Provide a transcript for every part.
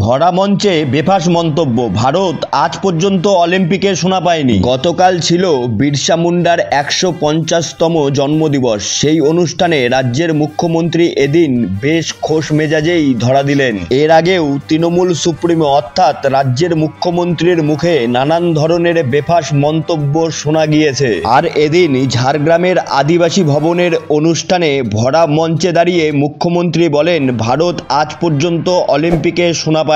ভরা মঞ্চে বেফাস মন্তব্য, ভারত আজ পর্যন্ত অলিম্পিকে সোনা পায়নি। গতকাল ছিল বিরসা মুন্ডার ১৫০তম জন্মদিবস। সেই অনুষ্ঠানে রাজ্যের মুখ্যমন্ত্রী এদিন বেশ খোশ মেজাজেই ধরা দিলেন। এর আগেও তৃণমূল সুপ্রিমো অর্থাৎ রাজ্যের মুখ্যমন্ত্রীর মুখে নানান ধরনের বেফাস মন্তব্য শোনা গিয়েছে। আর এদিন ঝাড়গ্রামের আদিবাসী ভবনের অনুষ্ঠানে ভরা মঞ্চে দাঁড়িয়ে মুখ্যমন্ত্রী বলেন, ভারত আজ পর্যন্ত অলিম্পিকে সোনা পায়নি।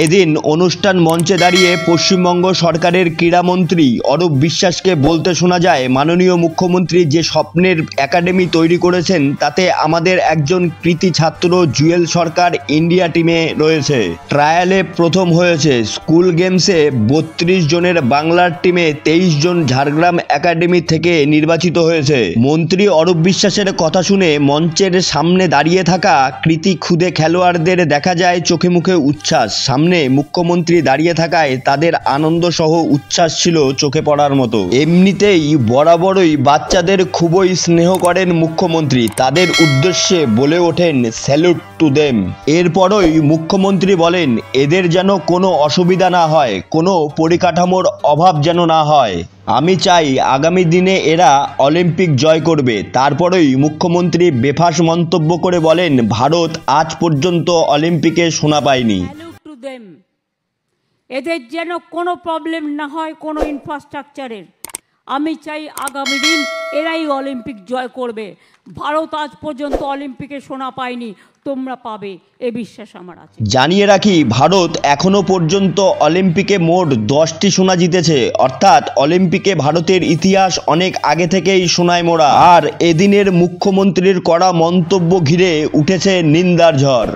এদিন অনুষ্ঠান মঞ্চে দাঁড়িয়ে পশ্চিমবঙ্গ সরকারের ক্রীড়ামন্ত্রী অরূপ বিশ্বাসকে বলতে শোনা যায়, মাননীয় মুখ্যমন্ত্রী যে স্বপ্নের একাডেমি তৈরি করেছেন তাতে আমাদের একজন কৃতি ছাত্র জুয়েল সরকার ইন্ডিয়া টিমে রয়েছে। ট্রায়ালে প্রথম হয়েছে। স্কুল গেমসে ৩২ জনের বাংলার টিমে ২৩ জন ঝাড়গ্রাম একাডেমি থেকে নির্বাচিত হয়েছে। মন্ত্রী অরূপ বিশ্বাসের কথা শুনে মঞ্চের সামনে দাঁড়িয়ে থাকা কৃতি ক্ষুদে খেলোয়াড়দের দেখা যায় চোখে মুখে উচ্ছ্বাস। সামনে মুখ্যমন্ত্রী দাঁড়িয়ে থাকায় তাদের আনন্দ সহ উচ্ছ্বাস ছিল চোখে পড়ার মতো। এমনিতেই বরাবরই বাচ্চাদের খুবই স্নেহ করেন মুখ্যমন্ত্রী। তাদের উদ্দেশ্যে বলে ওঠেন, স্যালুট টু দেম। এরপরই মুখ্যমন্ত্রী বলেন, এদের যেন কোনো অসুবিধা না হয়, কোনো পরিকাঠামোর অভাব যেন না হয়। আমি চাই আগামী দিনে এরা অলিম্পিক জয় করবে। তারপরেই মুখ্যমন্ত্রী বেফাস মন্তব্য করে বলেন, ভারত আজ পর্যন্ত অলিম্পিকে সোনা পায়নি। এদের যেন কোনো প্রবলেম না হয় কোনো ইনফ্রাস্ট্রাকচারের। আমি চাই আগামী দিন এরাই অলিম্পিক জয় করবে। ভারত আজ পর্যন্ত অলিম্পিকে সোনা পায়নি, তোমরা পাবে, এ বিশ্বাস আমার আছে। জানিয়ে রাখি, ভারত এখনো পর্যন্ত অলিম্পিকে মোট 10টি সোনা জিতেছে। অর্থাৎ অলিম্পিকে ভারতের ইতিহাস অনেক আগে থেকেই সোনায় মোড়া। আর এদিনের মুখ্যমন্ত্রীর করা মন্তব্য ঘিরে উঠেছে নিন্দার ঝড়।